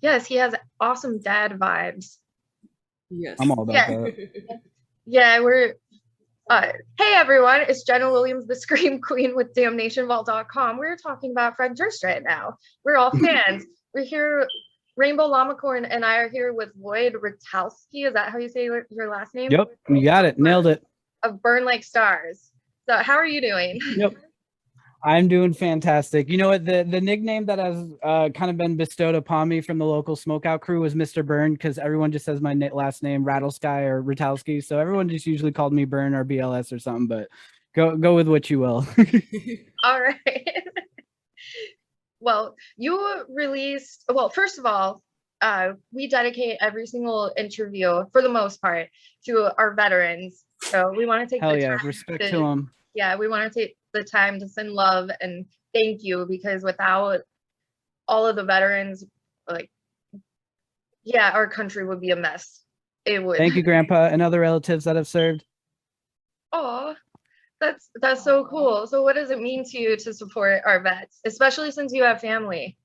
Yes, he has awesome dad vibes. Yes. I'm all about Yeah, that. yeah, we're hey everyone, it's Jenna Williams, the Scream Queen with DamnationVault.com. We're talking about Fred Durst right now. We're all fans. We're here, Rainbow Llamacorn and I are here with Lloyd Ratalsky. Is that how you say your last name? Yep, you got it. Nailed it. Of Burn Like Stars. So how are you doing? Yep. I'm doing fantastic. You know what? The nickname that has kind of been bestowed upon me from the local smokeout crew was Mr. Burn because everyone just says my last name, Ratalsky or Ratalsky. So everyone just usually called me Burn or BLS or something, but go with what you will. All right. Well, you released, well, first of all, we dedicate every single interview, for the most part, to our veterans. So we want to take the Hell yeah. time Respect to to, them. yeah, we want to take the time to send love and thank you because without all of the veterans, like, yeah, our country would be a mess. It would. Thank you, Grandpa, and other relatives that have served. Oh, that's so cool. So what does it mean to you to support our vets, especially since you have family?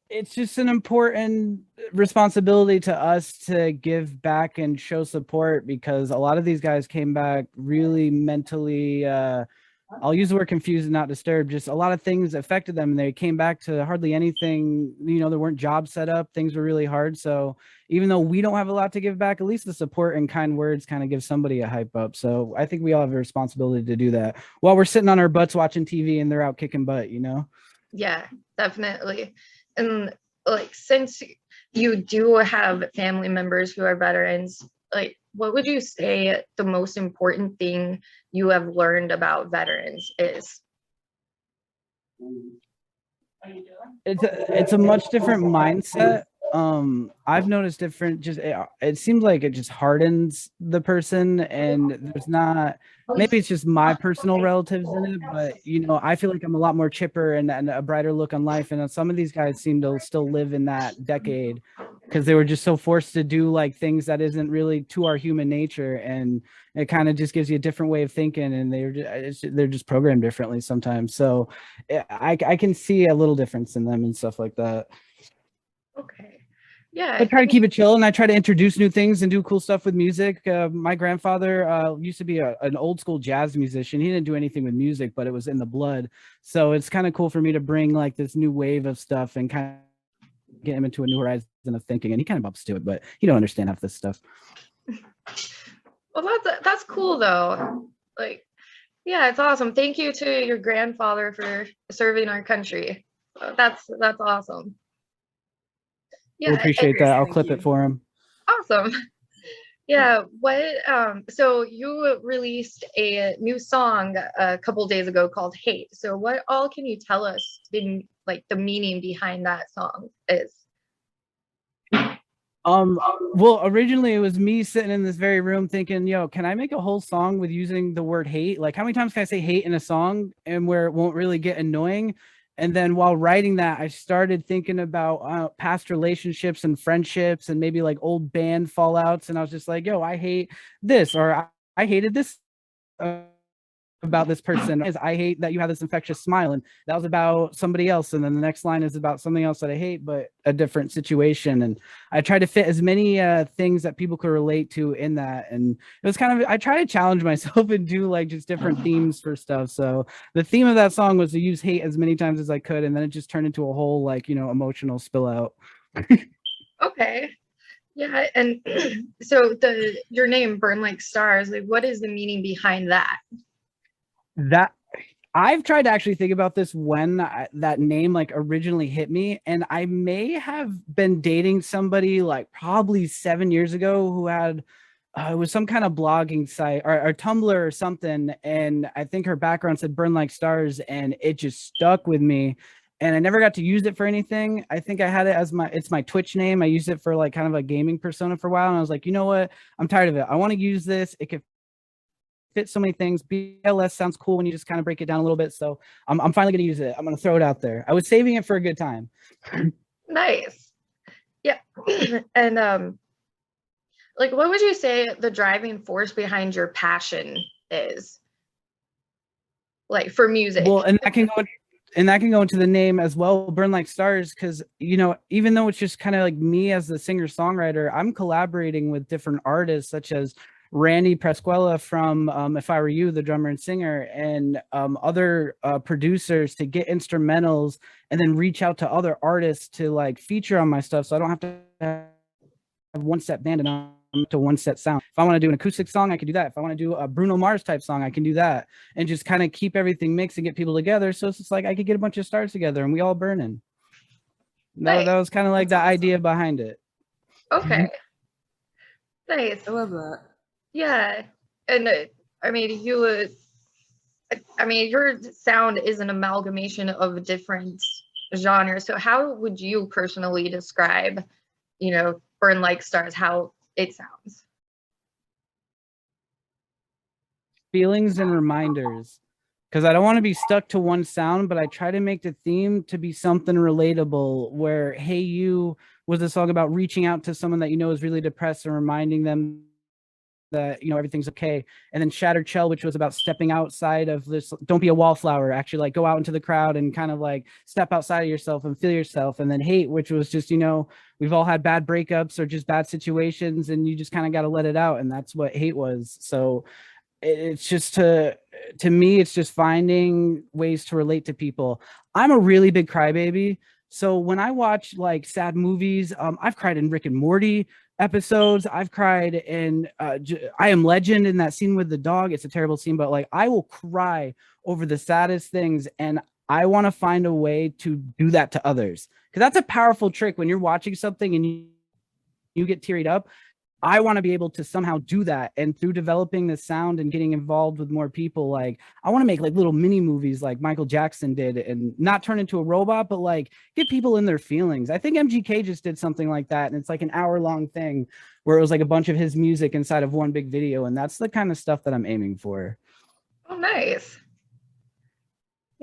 It's just an important responsibility to us to give back and show support because a lot of these guys came back really mentally I'll use the word confused and not disturbed. Just a lot of things affected them and they came back to hardly anything. You know, there weren't jobs set up. Things were really hard. So even though we don't have a lot to give back, at least the support and kind words kind of give somebody a hype up. So I think we all have a responsibility to do that while we're sitting on our butts watching TV and they're out kicking butt, you know? Yeah, definitely. And like since you do have family members who are veterans, like what would you say the most important thing you have learned about veterans is? It's a much different mindset. I've noticed different just it seems like it just hardens the person and there's not maybe it's just my personal relatives in it, but you know, I feel like I'm a lot more chipper and a brighter look on life. And some of these guys seem to still live in that decade because they were just so forced to do like things that isn't really to our human nature. And it kind of just gives you a different way of thinking and they're just programmed differently sometimes. So I can see a little difference in them and stuff like that. Okay. Yeah, I I try to think keep it chill and I try to introduce new things and do cool stuff with music. My grandfather used to be an old school jazz musician. He didn't do anything with music, but it was in the blood. So it's kind of cool for me to bring like this new wave of stuff and kind of get him into a new horizon of thinking. And he kind of ups to it, but he don't understand half this stuff. well that's cool though. Like yeah, it's awesome. Thank you to your grandfather for serving our country. That's awesome. I Yeah, appreciate Yes, that. I'll thank clip it you. for him. awesome. Yeah, what so you released a new song a couple days ago called Hate. So what all can you tell us the meaning behind that song is? Um, well, originally it was me sitting in this very room thinking, yo, can I make a whole song with using the word hate? Like, how many times can I say hate in a song and where it won't really get annoying? And then while writing that, I started thinking about past relationships and friendships and maybe like old band fallouts. And I was just like, yo, I hate this, or I hated this. About this person is I hate that you have this infectious smile, and that was about somebody else, and then the next line is about something else that I hate but a different situation. And I tried to fit as many things that people could relate to in that, and it was kind of I try to challenge myself and do like just different themes for stuff. So the theme of that song was to use hate as many times as I could, and then it just turned into a whole like, you know, emotional spill out. Okay. Yeah, and so the your name Burn Like Stars, like what is the meaning behind that? That I've tried to actually think about this when that name like originally hit me, and I may have been dating somebody like probably 7 years ago who had it was some kind of blogging site or Tumblr or something, and I think her background said "burn like stars," and it just stuck with me. And I never got to use it for anything. I think I had it as it's my Twitch name. I used it for like kind of a gaming persona for a while, and I was like, you know what? I'm tired of it. I want to use this. It could fit so many things. BLS sounds cool when you just kind of break it down a little bit. So I'm finally going to use it. I'm going to throw it out there. I was saving it for a good time. Nice. Yeah. And like what would you say the driving force behind your passion is? Like for music. Well, and that can go and that can go into the name as well, Burn Like Stars, because, you know, even though it's just kind of like me as the singer-songwriter, I'm collaborating with different artists such as Randy Presquella from If I Were You, the drummer and singer, and other producers to get instrumentals and then reach out to other artists to like feature on my stuff, so I don't have to have one set band and I'm to one set sound. If I want to do an acoustic song, I can do that. If I want to do a Bruno Mars type song, I can do that, and just kind of keep everything mixed and get people together. So it's just like I could get a bunch of stars together and we all burning. That was kind of like the idea behind it. Okay. Nice. I love that. Yeah. And I mean, your sound is an amalgamation of different genres. So how would you personally describe, you know, Burn Like Stars, how it sounds? Feelings and reminders, because I don't want to be stuck to one sound, but I try to make the theme to be something relatable, where Hey You was a song about reaching out to someone that you know is really depressed and reminding them that, you know, everything's okay. And then Shattered Shell, which was about stepping outside of this, don't be a wallflower, actually like go out into the crowd and kind of like step outside of yourself and feel yourself. And then Hate, which was just, you know, we've all had bad breakups or just bad situations and you just kind of got to let it out. And that's what Hate was. So it's just to me, it's just finding ways to relate to people. I'm a really big crybaby. So when I watch like sad movies, I've cried in Rick and Morty episodes. I've cried in I Am Legend, in that scene with the dog. It's a terrible scene, but like I will cry over the saddest things, and I want to find a way to do that to others, because that's a powerful trick when you're watching something and you get teared up. I want to be able to somehow do that. And through developing the sound and getting involved with more people, like I want to make like little mini movies like Michael Jackson did, and not turn into a robot, but like get people in their feelings. I think MGK just did something like that. And it's like an hour-long thing where it was like a bunch of his music inside of one big video. And that's the kind of stuff that I'm aiming for. Oh, nice.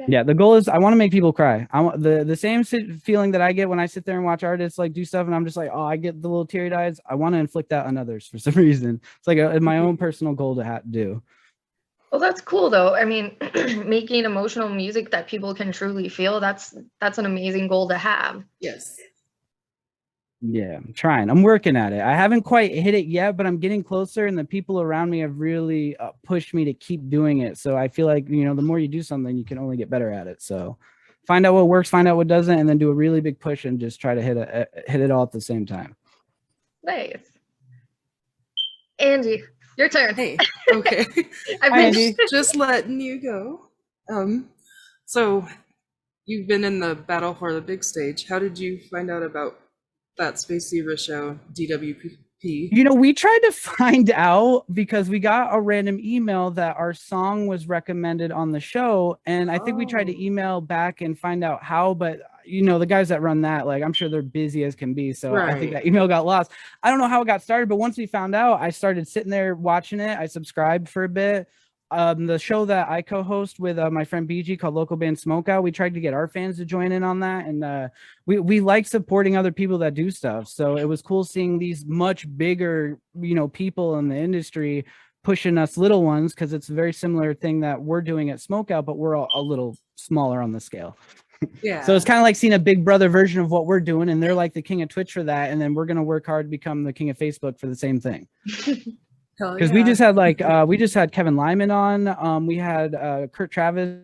Yeah, the goal is I want to make people cry. I want the same feeling that I get when I sit there and watch artists like do stuff and I'm just like, oh, I get the little teary eyes. I want to inflict that on others for some reason. It's like my own personal goal to do. Well, that's cool though. I mean, making emotional music that people can truly feel, that's an amazing goal to have. Yes. Yeah, I'm trying. I'm working at it. I haven't quite hit it yet, but I'm getting closer, and the people around me have really pushed me to keep doing it. So I feel like, you know, the more you do something, you can only get better at it. So find out what works, find out what doesn't, and then do a really big push and just try to hit it all at the same time. Nice. Angie, your turn. Hey, okay. I've been just letting you go. So you've been in the battle for the big stage. How did you find out about that Space Zebra show, DWP? You know, we tried to find out because we got a random email that our song was recommended on the show. And I think we tried to email back and find out how, but you know, the guys that run that, like, I'm sure they're busy as can be. So I think that email got lost. I don't know how it got started, but once we found out, I started sitting there watching it. I subscribed for a bit. The show that I co-host with my friend BG called Local Band Smokeout, we tried to get our fans to join in on that, and we like supporting other people that do stuff. So it was cool seeing these much bigger, you know, people in the industry pushing us little ones, because it's a very similar thing that we're doing at Smokeout, but we're a little smaller on the scale. Yeah. So it's kind of like seeing a Big Brother version of what we're doing, and they're like the king of Twitch for that, and then we're gonna work hard to become the king of Facebook for the same thing. Because we just had we just had Kevin Lyman on. We had Kurt Travis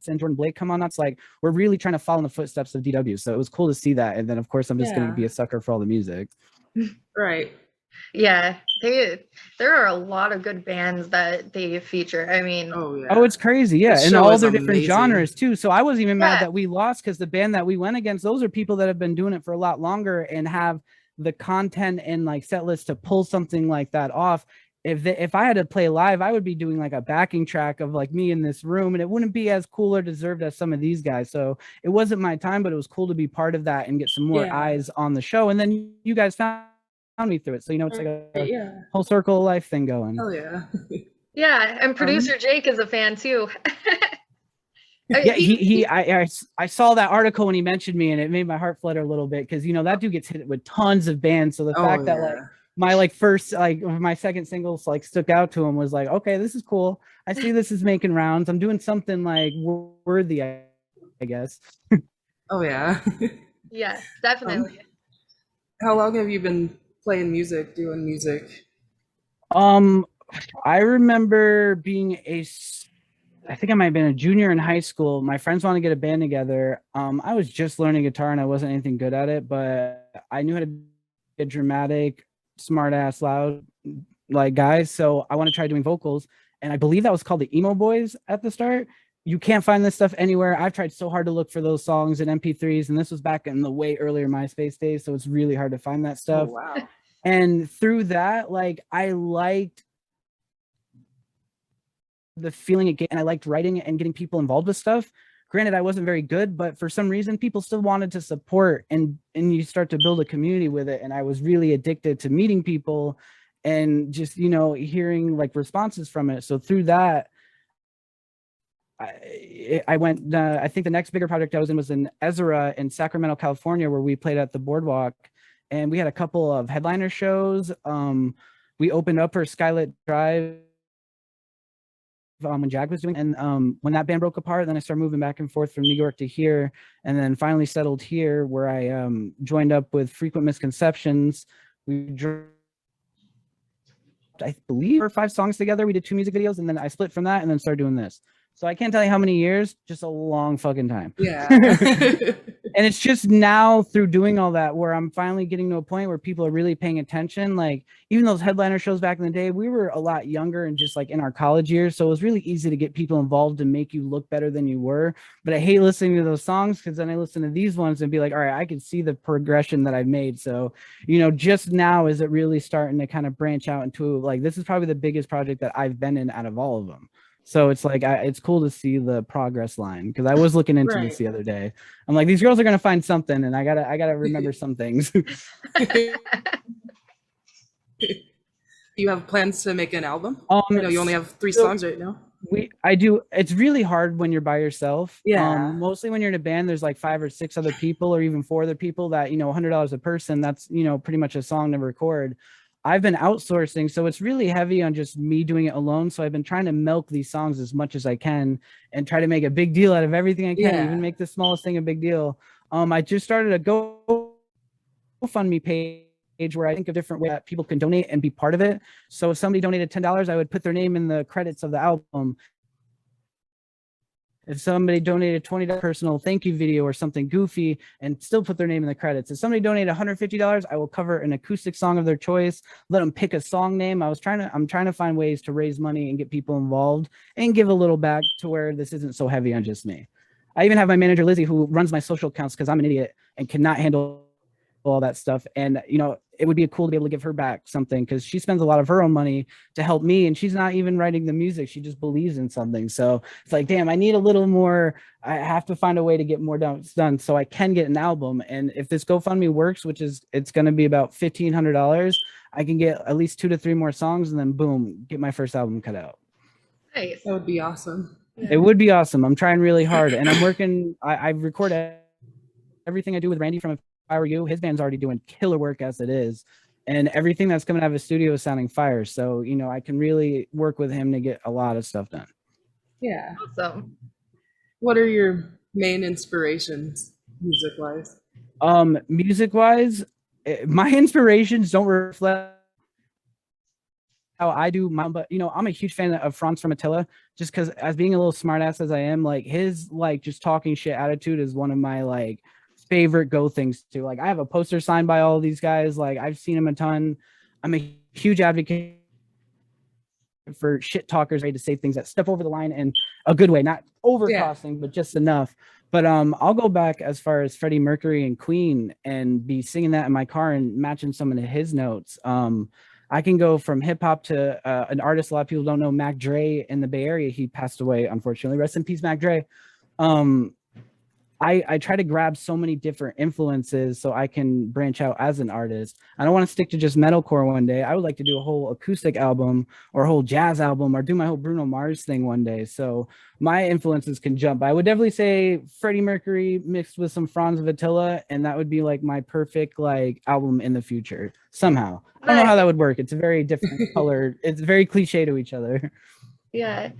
and Jordan Blake come on. That's like, we're really trying to follow in the footsteps of DW. So it was cool to see that. And then of course I'm just going to be a sucker for all the music. Right. Yeah, there are a lot of good bands that they feature. I mean, oh, it's crazy. Yeah, and all their different genres too. So I wasn't even mad that we lost, because the band that we went against, those are people that have been doing it for a lot longer and have the content and like set list to pull something like that off. If I had to play live, I would be doing like a backing track of like me in this room, and it wouldn't be as cool or deserved as some of these guys. So it wasn't my time, but it was cool to be part of that and get some more eyes on the show. And then you guys found me through it. So, you know, it's like a whole circle of life thing going. Oh yeah. Yeah, and producer Jake is a fan too. Yeah, I saw that article when he mentioned me, and it made my heart flutter a little bit, because, you know, that dude gets hit with tons of bands. So the fact that like my like first like my second single like stuck out to him was like, okay, this is cool. I see this is making rounds. I'm doing something like worthy, I guess. Oh yeah. Yes, Um, definitely. how long have you been playing music, doing music? Um, I remember I think I might have been a junior in high school. My friends wanted to get a band together. I was just learning guitar and I wasn't anything good at it, but I knew how to be a dramatic, smart ass, loud like guys. So I want to try doing vocals. And I believe that was called the Emo Boys at the start. You can't find this stuff anywhere. I've tried so hard to look for those songs in MP3s, and this was back in the way earlier MySpace days, so it's really hard to find that Oh stuff. wow. And through that, like I liked the feeling it gave, and I liked writing and getting people involved with stuff. Granted, I wasn't very good, but for some reason, people still wanted to support, and you start to build a community with it. And I was really addicted to meeting people and just hearing like responses from it. So through that, I went. I think the next bigger project I was in Ezra in Sacramento, California, where we played at the Boardwalk, and we had a couple of headliner shows. We opened up for Skylit Drive when Jag was doing, and when that band broke apart, then I started moving back and forth from New York to here, and then finally settled here, where I joined up with Frequent Misconceptions. We I believe 4 or 5 songs together. We did 2 music videos, and then I split from that, and then started doing this. So I can't tell you how many years, just a long fucking time. Yeah. And it's just now through doing all that where I'm finally getting to a point where people are really paying attention. Like even those headliner shows back in the day, we were a lot younger and just like in our college years. So it was really easy to get people involved and make you look better than you were. But I hate listening to those songs because then I listen to these ones and be like, all right, I can see the progression that I've made. So, just now is it really starting to kind of branch out into like, this is probably the biggest project that I've been in out of all of them. So it's like it's cool to see the progress line because I was looking into this the other day. I'm like, these girls are gonna find something, and I gotta remember some things. You have plans to make an album? I know you only have 3 songs right now. I do. It's really hard when you're by yourself. Yeah. Mostly when you're in a band, there's like 5 or 6 other people, or even 4 other people that $100 a person. That's pretty much a song to record. I've been outsourcing, so it's really heavy on just me doing it alone. So I've been trying to milk these songs as much as I can and try to make a big deal out of everything I can, even make the smallest thing a big deal. I just started a GoFundMe page where I think of different ways that people can donate and be part of it. So if somebody donated $10, I would put their name in the credits of the album. If somebody donated $20 personal thank you video or something goofy and still put their name in the credits. If somebody donated $150, I will cover an acoustic song of their choice, let them pick a song name. I'm trying to find ways to raise money and get people involved and give a little back to where this isn't so heavy on just me. I even have my manager, Lizzie, who runs my social accounts because I'm an idiot and cannot handle all that stuff. And, it would be cool to be able to give her back something because she spends a lot of her own money to help me, and she's not even writing the music. She just believes in something. So it's like, damn, I need a little more. I have to find a way to get more done so I can get an album. And if this GoFundMe works, it's going to be about $1,500, I can get at least 2 to 3 more songs and then boom, get my first album cut out. Nice. That would be awesome. It would be awesome. I'm trying really hard, and I'm working. I record everything I do with Randy from If I Were You. His band's already doing killer work as it is, and everything that's coming out of his studio is sounding fire. So I can really work with him to get a lot of stuff done. Yeah. Awesome. What are your main inspirations music-wise? Music-wise, my inspirations don't reflect how I do mine, but I'm a huge fan of Franz from Attila, just because as being a little smartass as I am, like his just talking shit attitude is one of my favorite go things too. Like I have a poster signed by all of these guys. Like I've seen him a ton. I'm a huge advocate for shit talkers ready to say things that step over the line in a good way, not overcrossing, but just enough. But I'll go back as far as Freddie Mercury and Queen and be singing that in my car and matching some of his notes. I can go from hip hop to an artist a lot of people don't know, Mac Dre in the Bay Area. He passed away, unfortunately. Rest in peace, Mac Dre. I try to grab so many different influences so I can branch out as an artist. I don't want to stick to just metalcore one day. I would like to do a whole acoustic album or a whole jazz album or do my whole Bruno Mars thing one day. So my influences can jump. I would definitely say Freddie Mercury mixed with some Franz Attila, and that would be like my perfect like album in the future somehow. I don't know how that would work. It's a very different color. It's very cliche to each other. Yeah.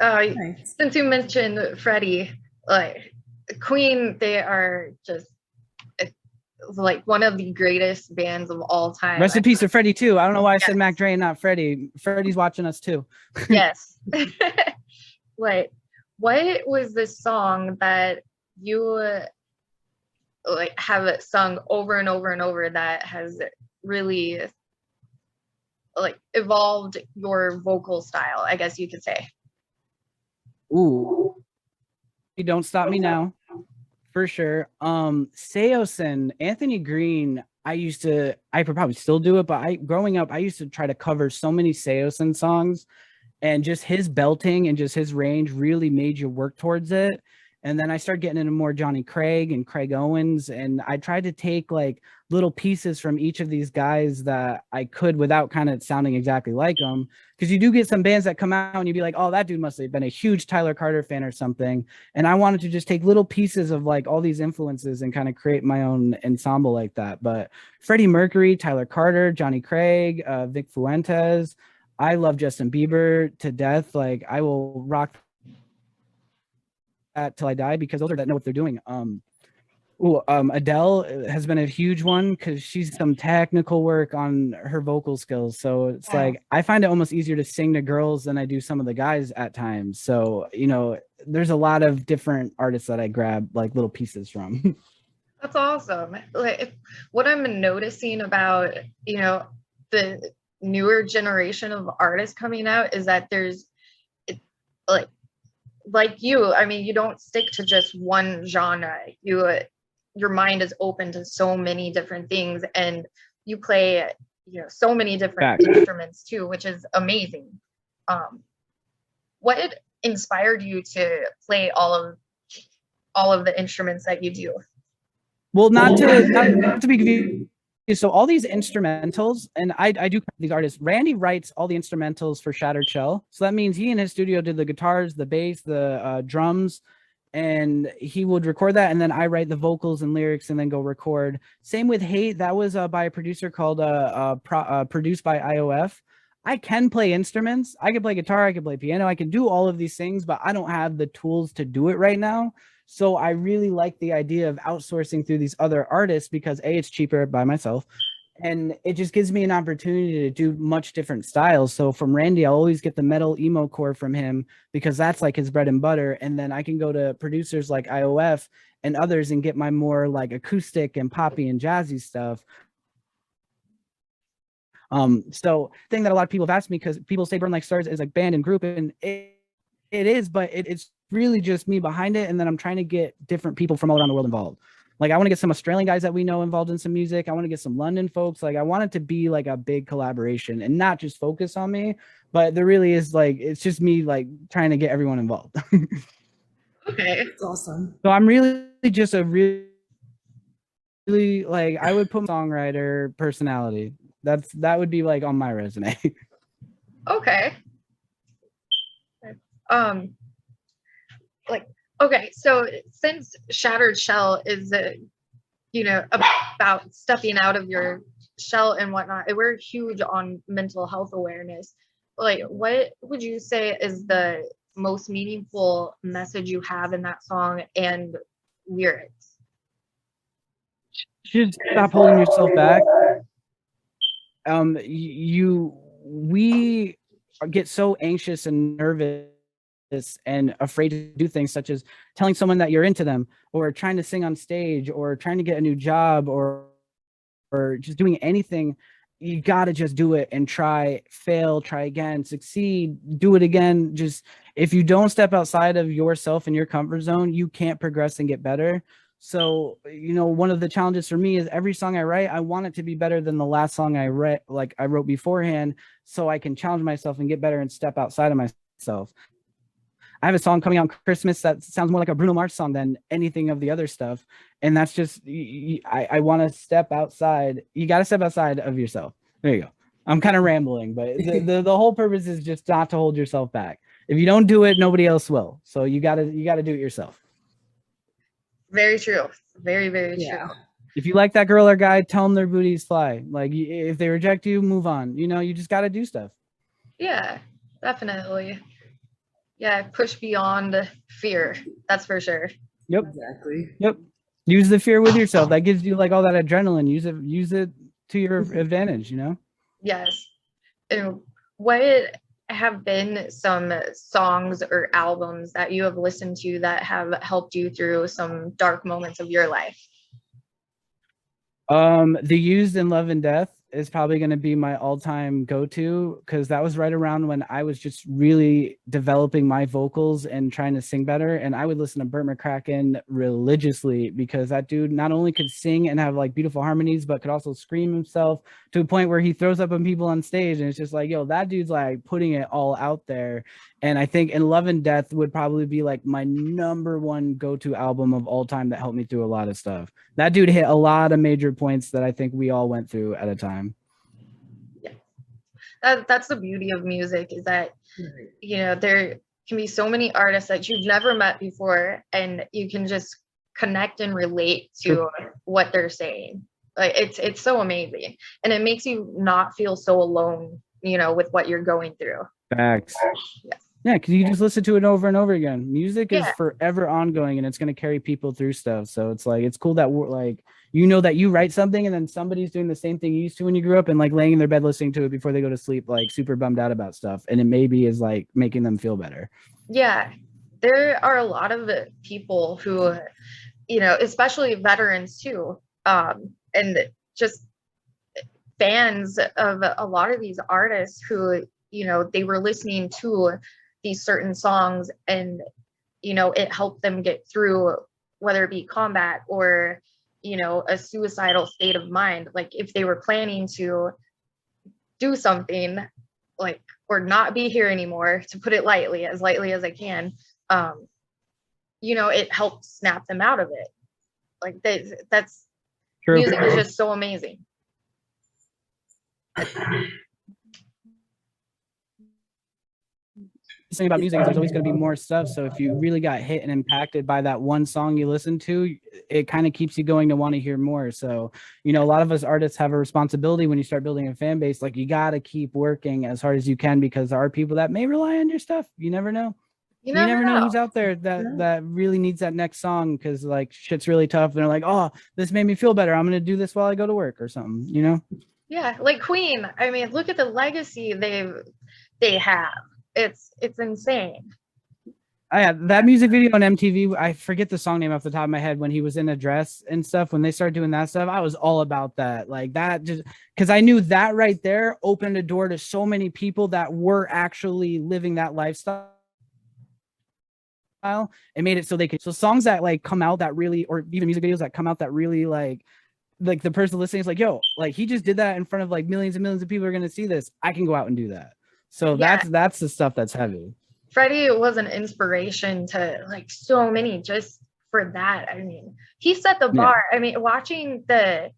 Nice. Since you mentioned Freddie, like Queen, they are just like one of the greatest bands of all time. Rest in peace to Freddie too. I don't know why I said Mac Dre and not Freddie. Freddie's watching us too. Yes. Like, what was the song that you like have it sung over and over and over that has really like evolved your vocal style, I guess you could say? Ooh. Don't Stop Me Now, for sure. Seosin, Anthony Green, I could probably still do it, but growing up, I used to try to cover so many Seosin songs, and just his belting and just his range really made you work towards it. And then I started getting into more Johnny Craig and Craig Owens, and I tried to take like little pieces from each of these guys that I could without kind of sounding exactly like them. Because you do get some bands that come out and you'd be like, oh, that dude must have been a huge Tyler Carter fan or something. And I wanted to just take little pieces of like all these influences and kind of create my own ensemble like that. But Freddie Mercury, Tyler Carter, Johnny Craig, Vic Fuentes. I love Justin Bieber to death. Like I will rock that till I die because those are that know what they're doing. Adele has been a huge one because she's some technical work on her vocal skills. So it's like I find it almost easier to sing to girls than I do some of the guys at times. So there's a lot of different artists that I grab like little pieces from. That's awesome. Like what I'm noticing about the newer generation of artists coming out is that there's like you, I mean, you don't stick to just one genre. Your mind is open to so many different things, and you play, so many different instruments too, which is amazing. What inspired you to play all of the instruments that you do? Well, not to be confused. So all these instrumentals, and I do these artists, Randy writes all the instrumentals for Shattered Shell. So that means he in his studio did the guitars, the bass, the drums, and he would record that. And then I write the vocals and lyrics and then go record. Same with Hate. That was by a producer called produced by IOF. I can play instruments. I can play guitar. I can play piano. I can do all of these things, but I don't have the tools to do it right now. So I really like the idea of outsourcing through these other artists because A, it's cheaper by myself, and it just gives me an opportunity to do much different styles. So from Randy, I'll always get the metal emo core from him because that's like his bread and butter. And then I can go to producers like IOF and others and get my more like acoustic and poppy and jazzy stuff. So thing that a lot of people have asked me, because people say Burn Like Stars is like band and group, and it is, but it's really just me behind it. And then I'm trying to get different people from all around the world involved. Like I want to get some Australian guys that we know involved in some music. I want to get some London folks. Like I want it to be like a big collaboration and not just focus on me, but there really is like, it's just me like trying to get everyone involved. Okay. That's awesome. So I'm really just a really like, I would put songwriter personality. That would be like on my resume. Okay. Okay, so since Shattered Shell is about stepping out of your shell and whatnot, we're huge on mental health awareness. Like, what would you say is the most meaningful message you have in that song and lyrics? You should stop holding yourself back. We get so anxious and nervous and afraid to do things such as telling someone that you're into them, or trying to sing on stage, or trying to get a new job, or just doing anything. You got to just do it and try, fail, try again, succeed, do it again. Just if you don't step outside of yourself and your comfort zone, you can't progress and get better. So, one of the challenges for me is every song I write, I want it to be better than the last song I wrote beforehand, so I can challenge myself and get better and step outside of myself. I have a song coming out on Christmas that sounds more like a Bruno Mars song than anything of the other stuff. And that's just, I want to step outside. You got to step outside of yourself. There you go. I'm kind of rambling, but the whole purpose is just not to hold yourself back. If you don't do it, nobody else will. So you got to do it yourself. Very true. Very, very true. If you like that girl or guy, tell them their booties fly. Like, if they reject you, move on. You know, you just got to do stuff. Yeah, definitely. Yeah, push beyond fear. That's for sure. Yep. Exactly. Yep. Use the fear with yourself. That gives you like all that adrenaline. Use it to your advantage, you know? Yes. And what have been some songs or albums that you have listened to that have helped you through some dark moments of your life? The Used in Love and Death is probably going to be my all-time go-to, because that was right around when I was just really developing my vocals and trying to sing better. And I would listen to Burt McCracken religiously, because that dude not only could sing and have like beautiful harmonies, but could also scream himself to a point where he throws up on people on stage. And it's just like, yo, that dude's like putting it all out there. And I think In Love and Death would probably be like my number one go-to album of all time that helped me through a lot of stuff. That dude hit a lot of major points that I think we all went through at a time. Yeah, that's the beauty of music, is that, you know, there can be so many artists that you've never met before, and you can just connect and relate to what they're saying. Like, it's so amazing, and it makes you not feel so alone, you know, with what you're going through. Facts. Yes. Yeah, because you just listen to it over and over again. Music is forever ongoing, and it's going to carry people through stuff. So it's like, it's cool that we're like, you know, that you write something and then somebody's doing the same thing you used to when you grew up, and like laying in their bed listening to it before they go to sleep, like super bummed out about stuff. And it maybe is like making them feel better. Yeah. There are a lot of people who, you know, especially veterans too, and just fans of a lot of these artists who, you know, they were listening to these certain songs, and, you know, it helped them get through, whether it be combat or, you know, a suicidal state of mind. Like, if they were planning to do something, like, or not be here anymore, to put it lightly as I can, you know, it helped snap them out of it. Like, that's true. Music is just so amazing. Thing about music is there's always going to be more stuff. So if you really got hit and impacted by that one song you listen to, it kind of keeps you going to want to hear more. So, you know, a lot of us artists have a responsibility when you start building a fan base. Like, you got to keep working as hard as you can, because there are people that may rely on your stuff. You never know. You never know who's out there that really needs that next song, because like shit's really tough. And they're like, oh, this made me feel better, I'm going to do this while I go to work or something, you know? Yeah, like Queen. I mean, look at the legacy they have. It's insane. That music video on MTV, I forget the song name off the top of my head, when he was in a dress and stuff, when they started doing that stuff, I was all about that. Like, that just because I knew that right there opened a door to so many people that were actually living that lifestyle and made it so they could. So songs that like come out that really, or even music videos that come out that really like the person listening is like, yo, like, he just did that in front of like millions and millions of people are going to see this, I can go out and do that. So that's the stuff that's heavy. Freddie was an inspiration to like so many, just for that. I mean, he set the bar. I mean, watching I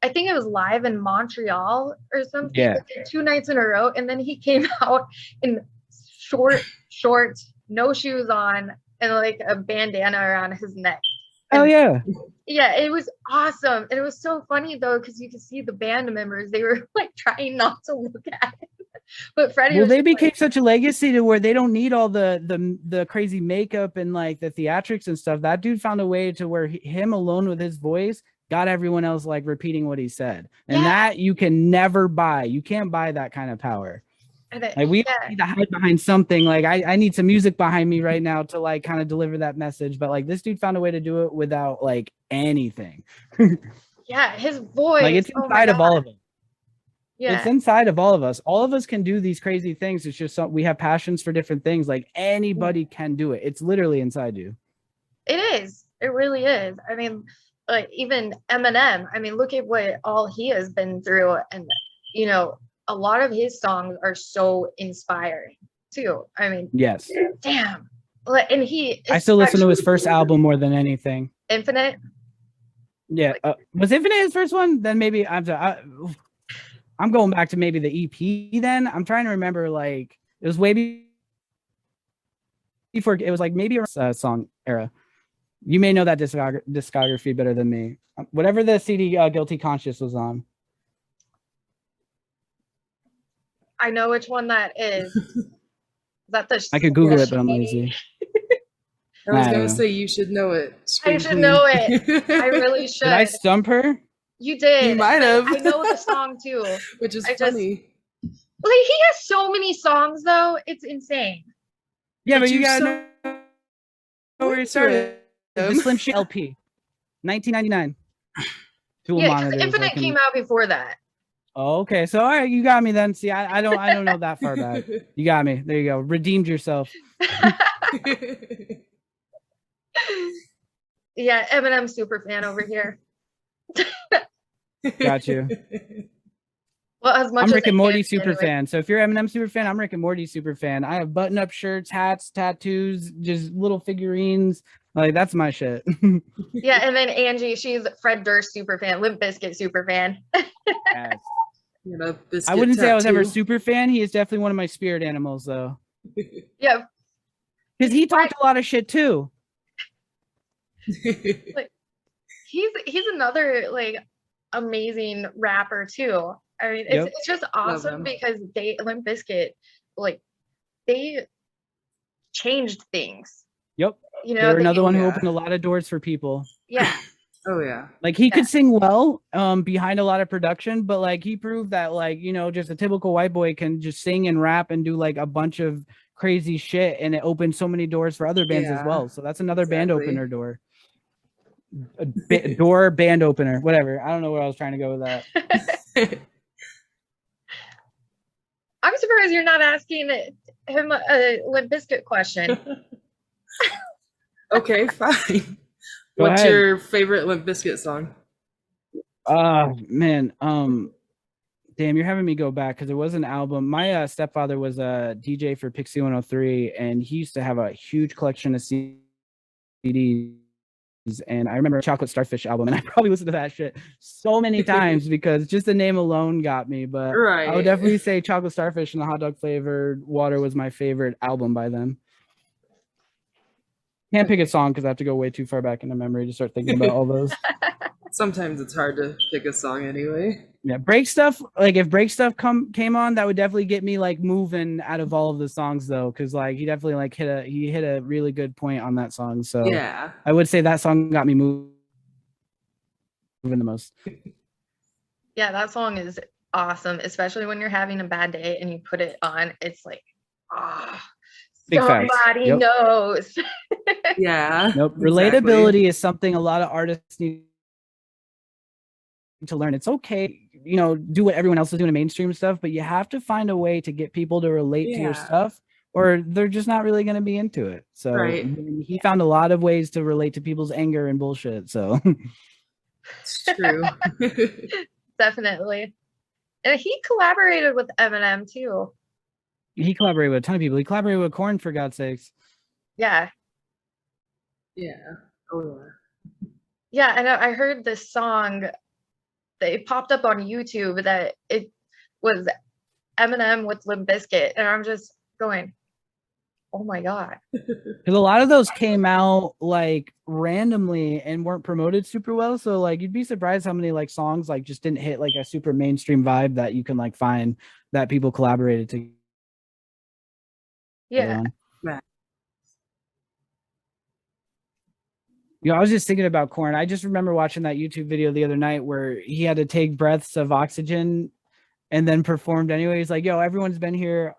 think it was live in Montreal or something, 2 nights in a row, and then he came out in shorts, no shoes on, and like a bandana around his neck. Oh yeah. Yeah, it was awesome. And it was so funny though, because you could see the band members, they were like trying not to look at it. But Freddie, well, they became like such a legacy to where they don't need all the crazy makeup and like the theatrics and stuff. That dude found a way to where him alone with his voice got everyone else like repeating what he said. And that you can never buy. You can't buy that kind of power. Like, we need to hide behind something. Like, I need some music behind me right now to like kind of deliver that message. But like, this dude found a way to do it without like anything. Yeah, his voice. Like, it's inside of all of us. Yeah. It's inside of all of us. All of us can do these crazy things. It's just we have passions for different things. Like, anybody can do it. It's literally inside you. It is. It really is. I mean, like, even Eminem, I mean, look at what all he has been through. And, you know, a lot of his songs are so inspiring too. I mean, yes. Damn. And he I still listen to his especially first album more than anything. Infinite. Yeah, was Infinite his first one? Then maybe I'm going back to maybe the EP. Then I'm trying to remember. Like it was way before. It was like maybe a song era. You may know that discography better than me. Whatever the CD Guilty Conscious was on. I know which one that is. Is that the? I could Google it, but I'm lazy. I was gonna say you should know it. I should know it. I really should. Did I stump her? You did. You might have. I know the song too. Which is funny. Like he has so many songs though, it's insane. Yeah, but you gotta know where it started. Yeah, The Slim Shady LP, 1999. Yeah, because Infinite came out before that. Oh, okay, so all right, you got me then. See, I don't know that far back. You got me. There you go. Redeemed yourself. Yeah, Eminem super fan over here. Got you. Well, as much I'm as Rick and Morty super anyway. fan. So if you're Eminem super fan, I'm Rick and Morty super fan. I have button-up shirts, hats, tattoos, just little figurines. Like that's my shit. Yeah, and then Angie, she's Fred Durst super fan, Limp Biscuit super fan. Yes. You know, I wouldn't say I was ever a super fan. He is definitely one of my spirit animals, though. Yeah, because he talked a lot of shit too. like he's another like amazing rapper too. I mean, it's just awesome because Limp Bizkit, like they changed things. Yep. You know, they're another one who opened a lot of doors for people. Yeah. Oh yeah. Like he could sing well behind a lot of production, but like he proved that like, you know, just a typical white boy can just sing and rap and do like a bunch of crazy shit, and it opened so many doors for other bands as well. So that's another band opener door. Band opener, whatever. I don't know where I was trying to go with that. I'm surprised you're not asking him a Limp Bizkit question. Okay, fine. What's your favorite Limp Bizkit song? Man, damn, you're having me go back because it was an album. My stepfather was a DJ for Pixie 103, and he used to have a huge collection of CDs. And I remember Chocolate Starfish album, and I probably listened to that shit so many times because just the name alone got me. But I would definitely say Chocolate Starfish and the Hot Dog Flavored Water was my favorite album by them. Can't pick a song because I have to go way too far back into memory to start thinking about all those. Sometimes it's hard to pick a song anyway. Yeah, Break Stuff, like if Break Stuff came on, that would definitely get me like moving out of all of the songs though, because like he definitely like hit a really good point on that song. So yeah, I would say that song got me moving the most. Yeah, that song is awesome, especially when you're having a bad day and you put it on. It's like, somebody knows. Yeah. Nope. Relatability is something a lot of artists need to learn. It's okay, you know, do what everyone else is doing in mainstream stuff, but you have to find a way to get people to relate to your stuff, or they're just not really going to be into it. So he found a lot of ways to relate to people's anger and bullshit. So it's true. Definitely. And he collaborated with Eminem too. He collaborated with a ton of people. He collaborated with Korn, for God's sakes. Yeah. Yeah. Oh yeah. Yeah, and I heard this song. It popped up on YouTube that it was Eminem with Limp Bizkit, and I'm just going, oh my god. Because a lot of those came out like randomly and weren't promoted super well, so like you'd be surprised how many like songs like just didn't hit like a super mainstream vibe that you can like find that people collaborated to. Yeah. You know, I was just thinking about Korn. I just remember watching that YouTube video the other night where he had to take breaths of oxygen and then performed anyway. He's like, yo, everyone's been here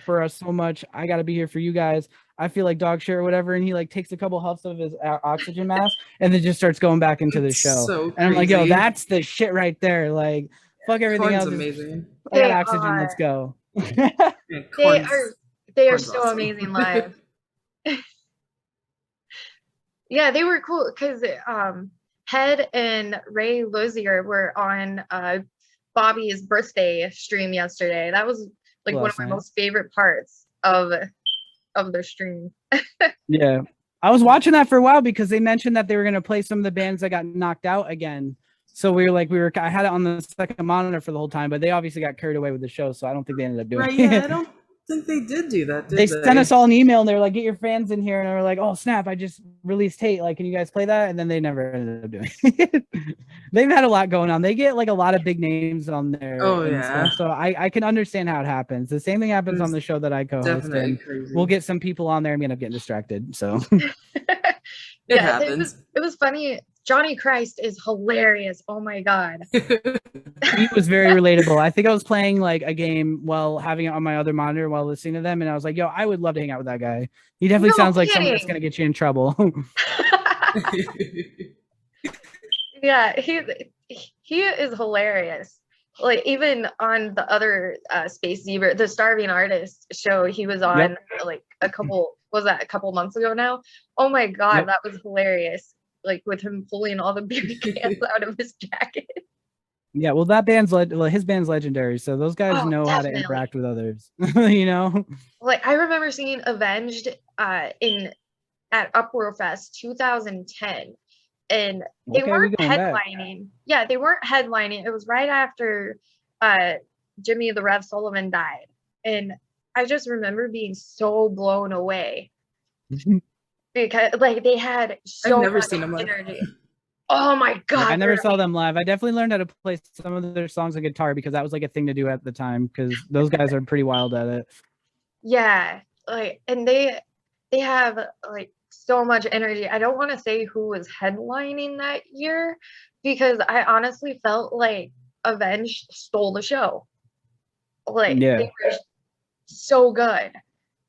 for us so much. I got to be here for you guys. I feel like dog shit or whatever. And he like takes a couple huffs of his oxygen mask and then just starts going back into the show. So and I'm like, yo, that's the shit right there. Like, fuck everything Korn's else. Amazing. I got oxygen. Let's go. They are so awesome. Amazing live. Yeah, they were cool because Head and Ray Lozier were on Bobby's birthday stream yesterday. That was like one of my most favorite parts of of their stream. Yeah. I was watching that for a while because they mentioned that they were going to play some of the bands that got knocked out again. So I had it on the second monitor for the whole time, but they obviously got carried away with the show. So I don't think they ended up doing Right, it. yeah, I don't think they did do that, did They they? sent us all an email and they were like, get your fans in here. And we're like, oh, snap. I just released Hate. Like, can you guys play that? And then they never ended up doing it. They've had a lot going on. They get like a lot of big names on there. Oh, and yeah. stuff. So I can understand how it happens. The same thing happens on the show that I co-host. Definitely And crazy. we'll get some people on there and we end up getting distracted. So It happens. It was funny. Johnny Christ is hilarious. Oh my God. he was very relatable. I think I was playing like a game while having it on my other monitor while listening to them. And I was like, yo, I would love to hang out with that guy. He definitely sounds like someone that's going to get you in trouble. Yeah, he is hilarious. Like even on the other Space Zebra, the Starving Artist show he was on like a couple months ago now. Oh my God, that was hilarious. Like with him pulling all the beer cans out of his jacket. Yeah, well, his band's legendary, so those guys know how to interact with others. Like I remember seeing Avenged at Upworld Fest 2010, and they weren't headlining. Yeah, they weren't headlining. It was right after Jimmy the Rev Sullivan died, and I just remember being so blown away because like they had so much energy. Oh my God. I never saw them live. I definitely learned how to play some of their songs on guitar because that was like a thing to do at the time because those guys are pretty wild at it. Yeah, like and they have like so much energy. I don't want to say who was headlining that year because I honestly felt like Avenged stole the show. Like they were so good.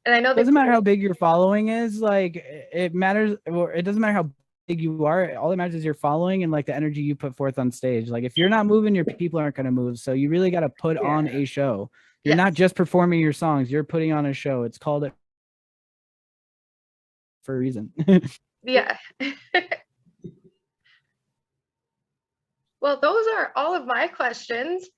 And I know it doesn't matter how big your following is, like it matters, or it doesn't matter how big you are. All that matters is your following and like the energy you put forth on stage. Like if you're not moving, your people aren't going to move. So you really got to put on a show. You're not just performing your songs, you're putting on a show. It's called it for a reason. Yeah. Well, those are all of my questions.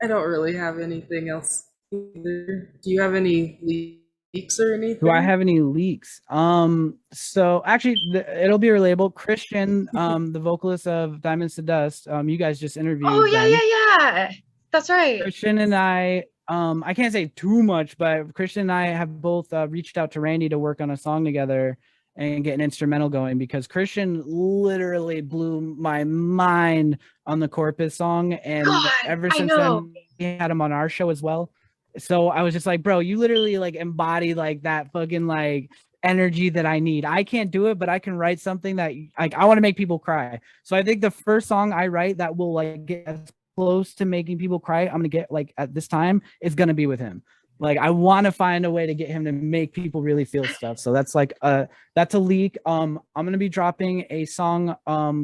I don't really have anything else either. Do you have any leaks or anything? Do I have any leaks? So actually it'll be relatable. Christian, the vocalist of Diamonds to Dust, you guys just interviewed. Oh yeah. That's right. Christian and I can't say too much, but Christian and I have both reached out to Randy to work on a song together and get an instrumental going because Christian literally blew my mind on the Corpus song. And ever since then, we had him on our show as well. So I was just like, bro, you literally like embody like that fucking like energy that I need. I can't do it, but I can write something that like I want to make people cry. So I think the first song I write that will like get as close to making people cry, I'm gonna get like at this time, is gonna be with him. Like I want to find a way to get him to make people really feel stuff. So that's like that's a leak. I'm gonna be dropping a song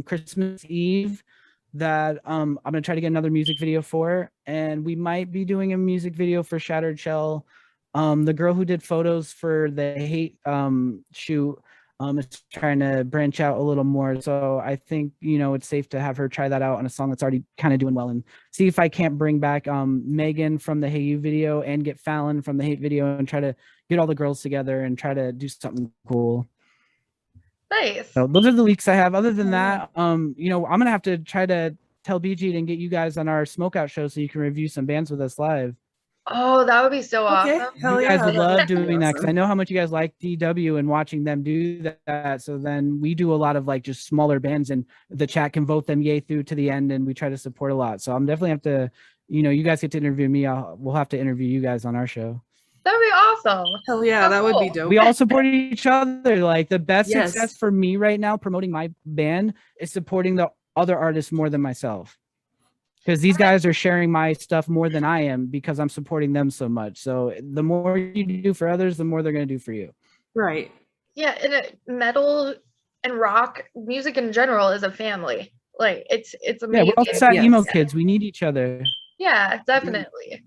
Christmas Eve that I'm gonna try to get another music video for, and we might be doing a music video for Shattered Shell. The girl who did photos for the Hate shoot is trying to branch out a little more. So I think, you know, it's safe to have her try that out on a song that's already kind of doing well, and see if I can't bring back Megan from the Hey You video and get Fallon from the Hate video and try to get all the girls together and try to do something cool. Nice. So those are the leaks I have. Other than that, you know, I'm gonna have to try to tell BG and get you guys on our smokeout show so you can review some bands with us live. Oh, that would be so awesome. You guys would love doing that because I know how much you guys like DW and watching them do that. So then we do a lot of like just smaller bands, and the chat can vote them yay through to the end, and we try to support a lot. So I'm definitely have to, you know, you guys get to interview me. We'll have to interview you guys on our show. That'd be awesome. Hell yeah, that would be dope. We all support each other. Like the best success for me right now promoting my band is supporting the other artists more than myself. Because these guys are sharing my stuff more than I am because I'm supporting them so much. So the more you do for others, the more they're going to do for you. Right. Yeah, and metal and rock music in general is a family. Like it's amazing. Yeah, we're all sad emo kids. We need each other. Yeah, definitely.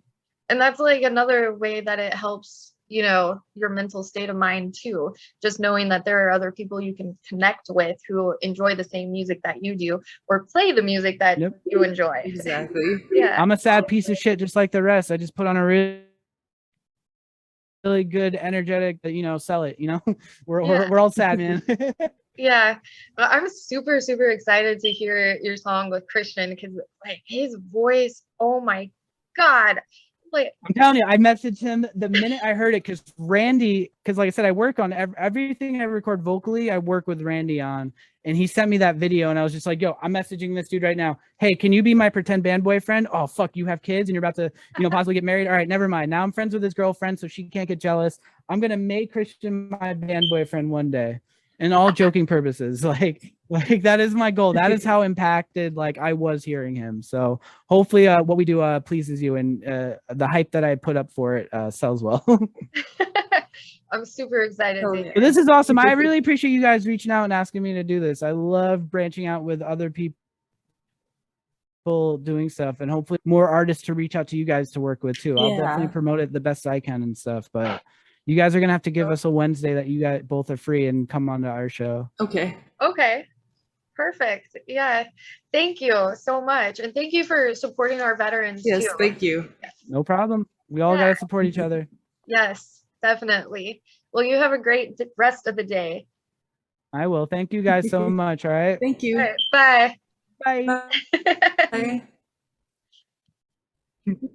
And that's like another way that it helps, you know, your mental state of mind too. Just knowing that there are other people you can connect with who enjoy the same music that you do or play the music that you enjoy. Exactly. Yeah. I'm a sad piece of shit just like the rest. I just put on a real really good, energetic, sell it, we're all sad, man. Yeah, well, I'm super, super excited to hear your song with Christian because like his voice, oh my God. Like I'm telling you, I messaged him the minute I heard it because like I said, I work on everything I record vocally, I work with Randy on, and he sent me that video and I was just like, yo, I'm messaging this dude right now. Hey, can you be my pretend band boyfriend? Oh, fuck, you have kids and you're about to, possibly get married. All right, never mind. Now I'm friends with his girlfriend, so she can't get jealous. I'm going to make Christian my band boyfriend one day. And all joking purposes, like that is my goal. That is how impacted like I was hearing him. So hopefully what we do pleases you, and the hype that I put up for it sells well. I'm super excited to hear. This is awesome. I really appreciate you guys reaching out and asking me to do this. I love branching out with other people doing stuff, and hopefully more artists to reach out to you guys to work with too. I'll definitely promote it the best I can and stuff, but you guys are gonna have to give us a Wednesday that you guys both are free and come on to our show. Okay. Perfect. Yeah, thank you so much, and thank you for supporting our veterans Yes, too. thank you. No problem. We all gotta support each other. Yes, definitely. Well, you have a great rest of the day. I will. Thank you guys so much. All right. Thank you. All right, bye. Bye. Bye.